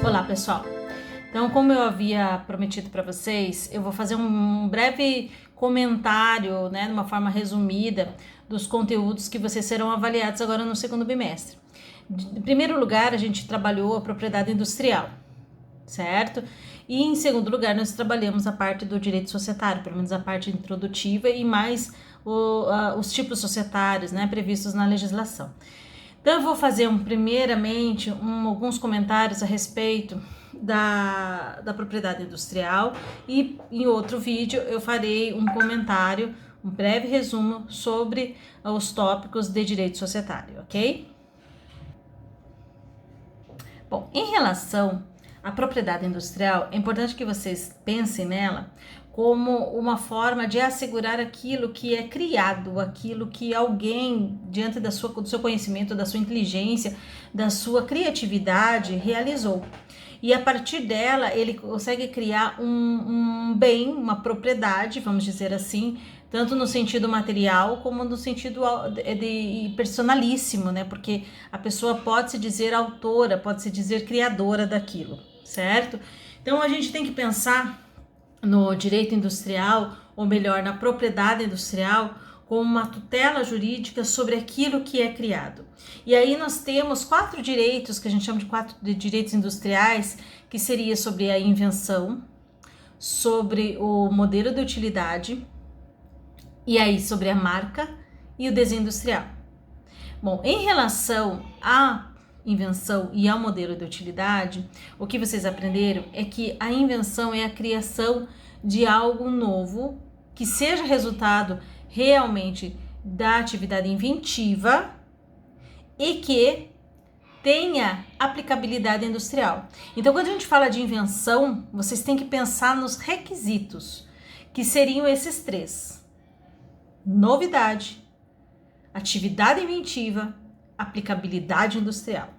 Olá, pessoal. Então, como eu havia prometido para vocês, eu vou fazer um breve comentário, de uma forma resumida, dos conteúdos que vocês serão avaliados agora no segundo bimestre. Em primeiro lugar, a gente trabalhou a propriedade industrial, certo? E em segundo lugar, nós trabalhamos a parte do direito societário, pelo menos a parte introdutiva e mais os tipos societários, previstos na legislação. Então eu vou fazer primeiramente alguns comentários a respeito da propriedade industrial e em outro vídeo eu farei um comentário, um breve resumo sobre os tópicos de direito societário, ok? Bom, em relação à propriedade industrial, é importante que vocês pensem nela como uma forma de assegurar aquilo que é criado, aquilo que alguém, diante do seu conhecimento, da sua inteligência, da sua criatividade, realizou. E a partir dela, ele consegue criar um bem, uma propriedade, vamos dizer assim, tanto no sentido material como no sentido de personalíssimo, Porque a pessoa pode se dizer autora, pode se dizer criadora daquilo, certo? Então a gente tem que pensar no direito industrial, ou melhor, na propriedade industrial, como uma tutela jurídica sobre aquilo que é criado. E aí nós temos 4 direitos, que a gente chama de 4 direitos industriais, que seria sobre a invenção, sobre o modelo de utilidade, e aí sobre a marca e o desenho industrial. Bom, em relação à invenção e ao modelo de utilidade, o que vocês aprenderam é que a invenção é a criação de algo novo que seja resultado realmente da atividade inventiva e que tenha aplicabilidade industrial. Então, quando a gente fala de invenção, vocês têm que pensar nos requisitos, que seriam esses 3: novidade, atividade inventiva, aplicabilidade industrial.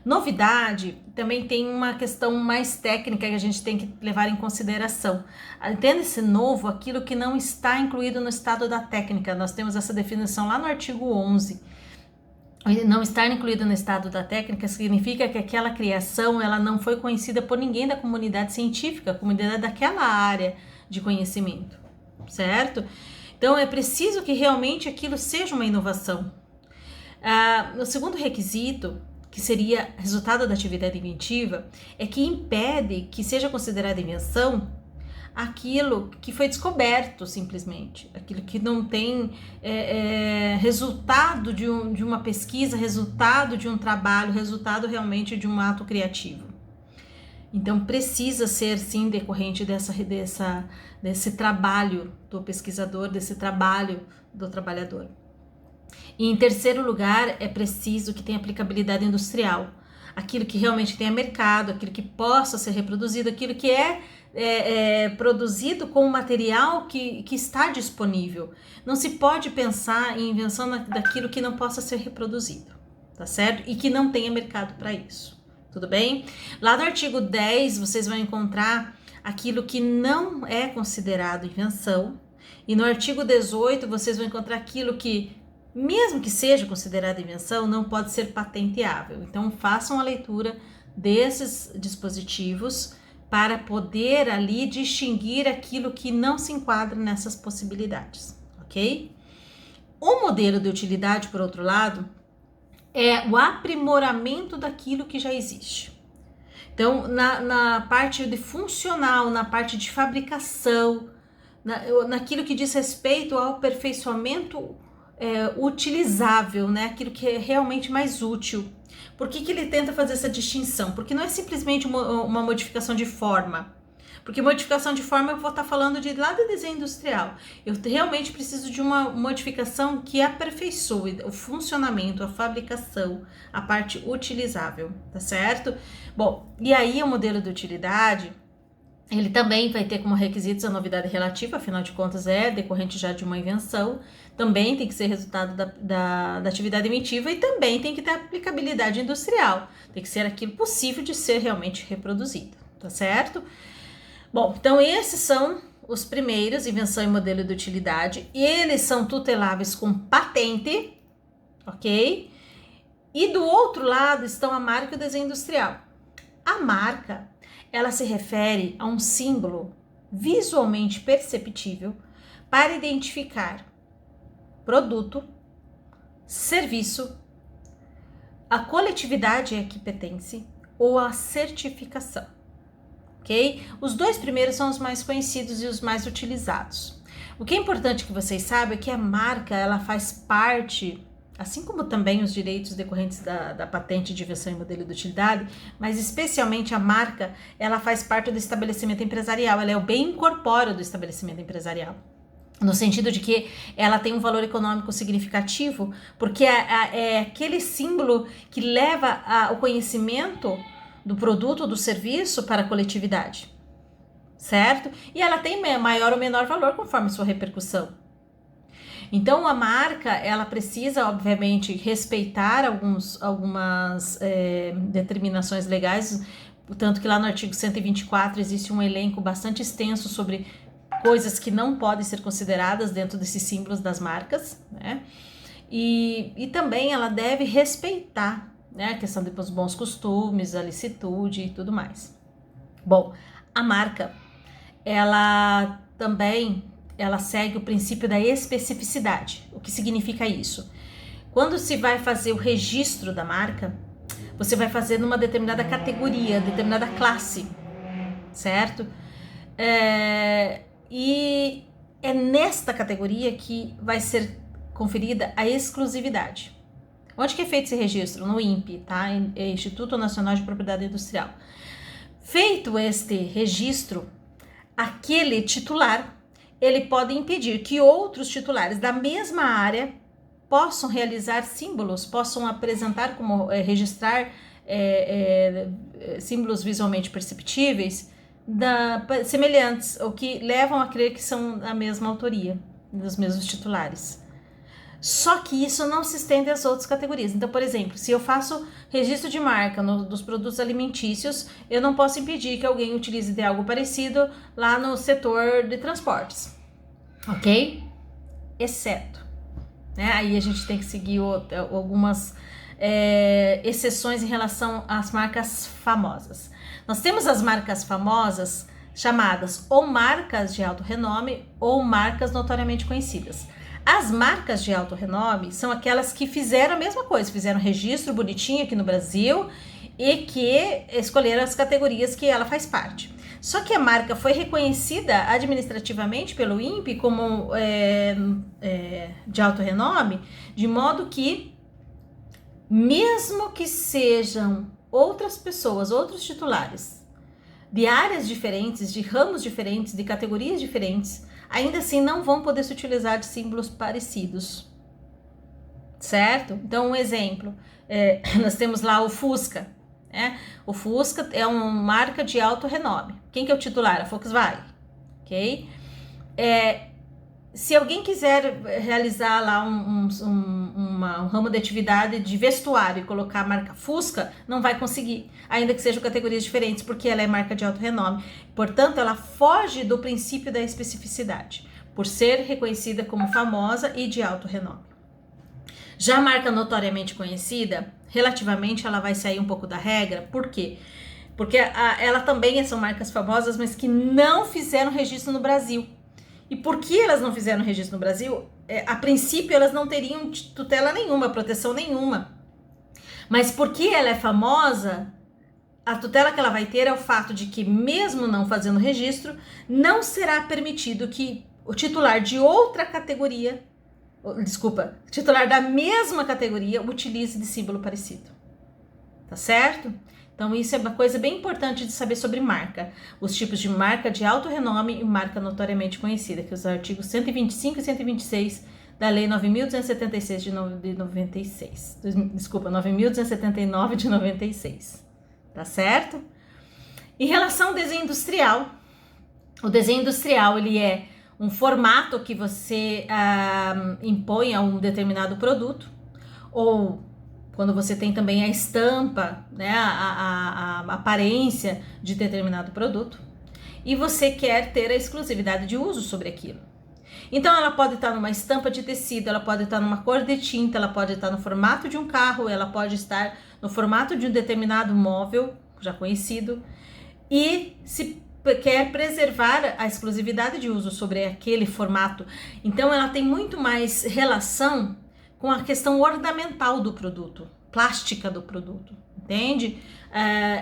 Novidade também tem uma questão mais técnica que a gente tem que levar em consideração. Entenda-se novo aquilo que não está incluído no estado da técnica. Nós temos essa definição lá no artigo 11. Não estar incluído no estado da técnica significa que aquela criação ela não foi conhecida por ninguém da comunidade científica, comunidade daquela área de conhecimento, certo? Então é preciso que realmente aquilo seja uma inovação. O segundo requisito, que seria resultado da atividade inventiva, é que impede que seja considerada invenção aquilo que foi descoberto simplesmente, aquilo que não tem resultado de uma pesquisa, resultado de um trabalho, resultado realmente de um ato criativo. Então precisa ser sim decorrente desse trabalho do pesquisador, desse trabalho do trabalhador. E em terceiro lugar, é preciso que tenha aplicabilidade industrial, aquilo que realmente tenha mercado, aquilo que possa ser reproduzido, aquilo que é produzido com o material que está disponível. Não se pode pensar em invenção daquilo que não possa ser reproduzido, tá certo? E que não tenha mercado para isso, tudo bem? Lá no artigo 10, vocês vão encontrar aquilo que não é considerado invenção, e no artigo 18, vocês vão encontrar aquilo que, mesmo que seja considerada invenção, não pode ser patenteável. Então, façam a leitura desses dispositivos para poder ali distinguir aquilo que não se enquadra nessas possibilidades, ok? O modelo de utilidade, por outro lado, é o aprimoramento daquilo que já existe. Então, na parte de funcional, na parte de fabricação, naquilo que diz respeito ao aperfeiçoamento utilizável, aquilo que é realmente mais útil. Por que ele tenta fazer essa distinção? Porque não é simplesmente uma modificação de forma. Porque modificação de forma eu vou estar falando lá de desenho industrial. Eu realmente preciso de uma modificação que aperfeiçoe o funcionamento, a fabricação, a parte utilizável, tá certo? Bom, e aí o modelo de utilidade, ele também vai ter como requisitos a novidade relativa, afinal de contas é decorrente já de uma invenção, também tem que ser resultado da atividade inventiva e também tem que ter aplicabilidade industrial, tem que ser aquilo possível de ser realmente reproduzido, tá certo? Bom, então esses são os primeiros, invenção e modelo de utilidade, eles são tuteláveis com patente, ok? E do outro lado estão a marca e o desenho industrial. A marca, ela se refere a um símbolo visualmente perceptível para identificar produto, serviço, a coletividade a que pertence ou a certificação, ok? Os dois primeiros são os mais conhecidos e os mais utilizados. O que é importante que vocês saibam é que a marca, ela faz parte, assim como também os direitos decorrentes da patente de invenção e modelo de utilidade, mas especialmente a marca, ela faz parte do estabelecimento empresarial, ela é o bem incorpóreo do estabelecimento empresarial. No sentido de que ela tem um valor econômico significativo, porque é aquele símbolo que leva o conhecimento do produto ou do serviço para a coletividade, certo? E ela tem maior ou menor valor conforme sua repercussão. Então a marca, ela precisa obviamente respeitar algumas determinações legais, tanto que lá no artigo 124 existe um elenco bastante extenso sobre coisas que não podem ser consideradas dentro desses símbolos das marcas, né? E também ela deve respeitar, né, a questão dos bons costumes, a licitude e tudo mais. Bom, a marca, ela também segue o princípio da especificidade. O que significa isso? Quando se vai fazer o registro da marca, você vai fazer numa determinada categoria, determinada classe, certo? E é nesta categoria que vai ser conferida a exclusividade. Onde que é feito esse registro? No INPI, tá? Instituto Nacional de Propriedade Industrial. Feito este registro, aquele titular, ele pode impedir que outros titulares da mesma área possam realizar símbolos, possam apresentar como registrar símbolos visualmente perceptíveis semelhantes, ou que levam a crer que são da mesma autoria, dos mesmos titulares. Só que isso não se estende às outras categorias. Então, por exemplo, se eu faço registro de marca dos produtos alimentícios, eu não posso impedir que alguém utilize de algo parecido lá no setor de transportes, ok? Exceto, né? Aí a gente tem que seguir algumas exceções em relação às marcas famosas. Nós temos as marcas famosas chamadas ou marcas de alto renome ou marcas notoriamente conhecidas. As marcas de alto renome são aquelas que fizeram a mesma coisa, fizeram um registro bonitinho aqui no Brasil e que escolheram as categorias que ela faz parte. Só que a marca foi reconhecida administrativamente pelo INPI como de alto renome, de modo que, mesmo que sejam outras pessoas, outros titulares, de áreas diferentes, de ramos diferentes, de categorias diferentes, ainda assim não vão poder se utilizar de símbolos parecidos, certo? Então, um exemplo, nós temos lá o Fusca, né? O Fusca é uma marca de alto renome. Quem que é o titular? A Volkswagen, ok? Se alguém quiser realizar lá um ramo de atividade de vestuário e colocar a marca Fusca, não vai conseguir, ainda que sejam categorias diferentes, porque ela é marca de alto renome. Portanto, ela foge do princípio da especificidade, por ser reconhecida como famosa e de alto renome. Já a marca notoriamente conhecida, relativamente ela vai sair um pouco da regra. Por quê? Porque ela também são marcas famosas, mas que não fizeram registro no Brasil. E por que elas não fizeram registro no Brasil? A princípio, elas não teriam tutela nenhuma, proteção nenhuma. Mas porque ela é famosa, a tutela que ela vai ter é o fato de que, mesmo não fazendo registro, não será permitido que o titular de outra categoria, titular da mesma categoria, utilize de símbolo parecido. Tá certo? Então, isso é uma coisa bem importante de saber sobre marca. Os tipos de marca de alto renome e marca notoriamente conhecida, que é os artigos 125 e 126 da Lei 9.276 de 96. 9.279 de 96. Tá certo? Em relação ao desenho industrial, o desenho industrial, ele é um formato que você impõe a um determinado produto, ou quando você tem também a estampa, né, a aparência de determinado produto, e você quer ter a exclusividade de uso sobre aquilo. Então, ela pode estar numa estampa de tecido, ela pode estar numa cor de tinta, ela pode estar no formato de um carro, ela pode estar no formato de um determinado móvel, já conhecido, e se quer preservar a exclusividade de uso sobre aquele formato. Então ela tem muito mais relação com a questão ornamental do produto, plástica do produto, entende?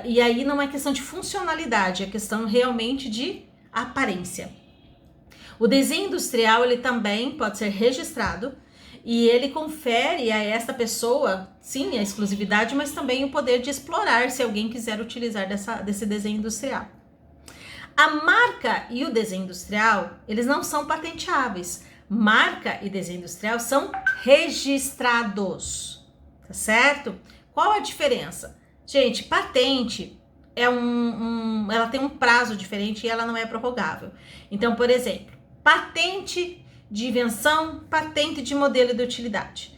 E aí não é questão de funcionalidade, é questão realmente de aparência. O desenho industrial, ele também pode ser registrado e ele confere a esta pessoa, sim, a exclusividade, mas também o poder de explorar se alguém quiser utilizar desse desenho industrial. A marca e o desenho industrial, eles não são patenteáveis. Marca e desenho industrial são registrados, tá certo? Qual a diferença? Gente, patente ela tem um prazo diferente e ela não é prorrogável. Então, por exemplo, patente de invenção, patente de modelo de utilidade.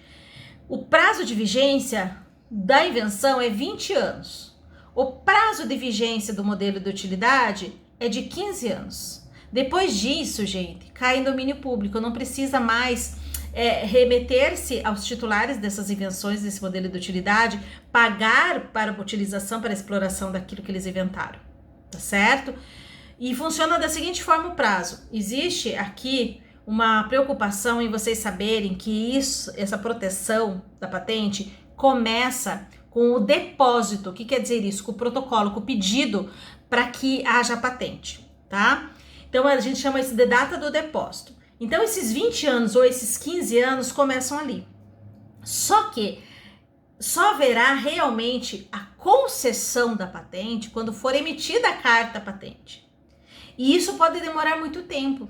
O prazo de vigência da invenção é 20 anos. O prazo de vigência do modelo de utilidade é de 15 anos. Depois disso, gente, cai em domínio público, não precisa mais remeter-se aos titulares dessas invenções, desse modelo de utilidade, pagar para a utilização, para a exploração daquilo que eles inventaram, tá certo? E funciona da seguinte forma o prazo. Existe aqui uma preocupação em vocês saberem que essa proteção da patente começa com o depósito. O que quer dizer isso? Com o protocolo, com o pedido para que haja patente, tá? Então a gente chama isso de data do depósito. Então esses 20 anos ou esses 15 anos começam ali. Só que só haverá realmente a concessão da patente quando for emitida a carta patente. E isso pode demorar muito tempo.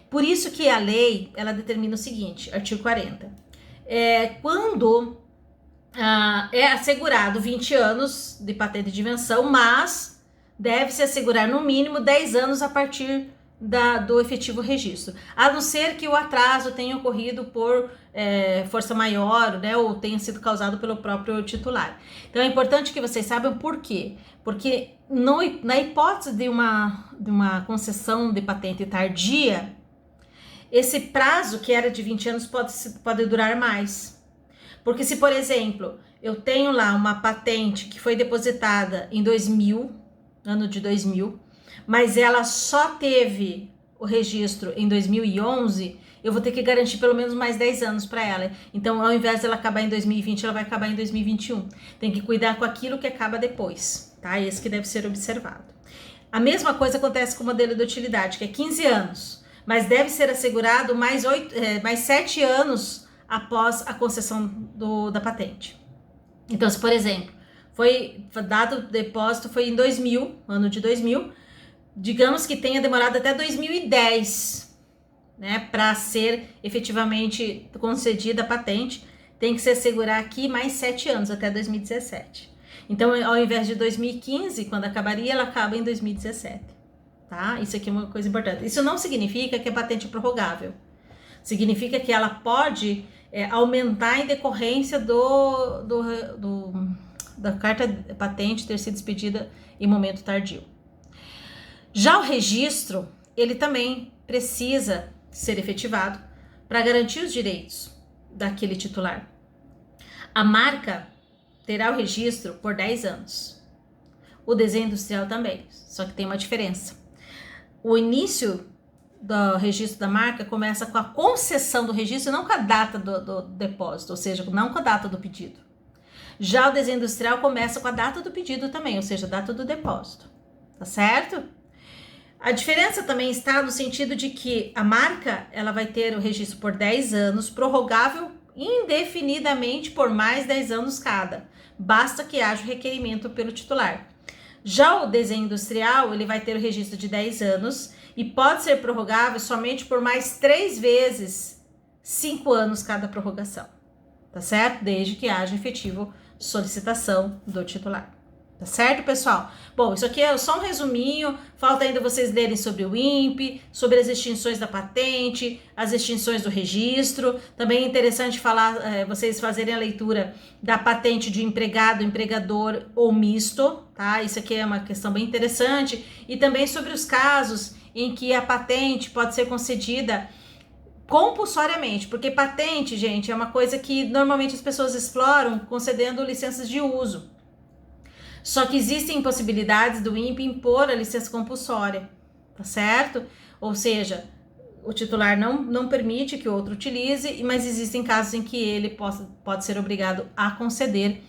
Por isso que a lei, ela determina o seguinte, artigo 40. Quando é assegurado 20 anos de patente de invenção, mas deve-se assegurar no mínimo 10 anos a partir do efetivo registro. A não ser que o atraso tenha ocorrido por força maior, né, ou tenha sido causado pelo próprio titular. Então é importante que vocês saibam por quê. Porque na hipótese de uma concessão de patente tardia, esse prazo que era de 20 anos pode durar mais. Porque se, por exemplo, eu tenho lá uma patente que foi depositada em 2000, ano de 2000, mas ela só teve o registro em 2011, eu vou ter que garantir pelo menos mais 10 anos para ela. Então, ao invés dela acabar em 2020, ela vai acabar em 2021. Tem que cuidar com aquilo que acaba depois, tá? Esse que deve ser observado. A mesma coisa acontece com o modelo de utilidade, que é 15 anos, mas deve ser assegurado mais 7 anos após a concessão da patente. Então, se por exemplo, foi dado o depósito foi em 2000, ano de 2000, digamos que tenha demorado até 2010, né, para ser efetivamente concedida a patente, tem que se assegurar aqui mais 7 anos, até 2017. Então, ao invés de 2015, quando acabaria, ela acaba em 2017, tá? Isso aqui é uma coisa importante. Isso não significa que a patente é prorrogável. Significa que ela pode aumentar em decorrência da carta patente ter sido expedida em momento tardio. Já o registro, ele também precisa ser efetivado para garantir os direitos daquele titular. A marca terá o registro por 10 anos. O desenho industrial também, só que tem uma diferença. O início do registro da marca começa com a concessão do registro, não com a data do depósito, ou seja, não com a data do pedido. Já o desenho industrial começa com a data do pedido também, ou seja, a data do depósito, tá certo? A diferença também está no sentido de que a marca, ela vai ter o registro por 10 anos, prorrogável indefinidamente por mais 10 anos cada. Basta que haja o requerimento pelo titular. Já o desenho industrial, ele vai ter o registro de 10 anos e pode ser prorrogável somente por mais 3 vezes 5 anos cada prorrogação, tá certo? Desde que haja efetivo solicitação do titular. Tá certo, pessoal? Bom, isso aqui é só um resuminho. Falta ainda vocês lerem sobre o INPE, sobre as extinções da patente, as extinções do registro. Também é interessante falar, vocês fazerem a leitura da patente de empregado, empregador ou misto, tá? Isso aqui é uma questão bem interessante. E também sobre os casos em que a patente pode ser concedida compulsoriamente, porque patente, gente, é uma coisa que normalmente as pessoas exploram concedendo licenças de uso. Só que existem possibilidades do INPE impor a licença compulsória, tá certo? Ou seja, o titular não permite que o outro utilize, mas existem casos em que ele pode ser obrigado a conceder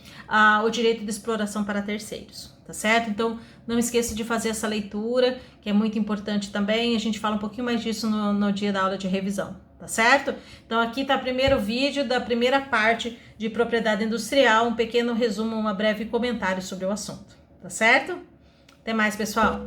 o direito de exploração para terceiros, tá certo? Então, não esqueça de fazer essa leitura, que é muito importante também. A gente fala um pouquinho mais disso no dia da aula de revisão, tá certo? Então, aqui está o primeiro vídeo da primeira parte de propriedade industrial, um pequeno resumo, um breve comentário sobre o assunto, tá certo? Até mais, pessoal!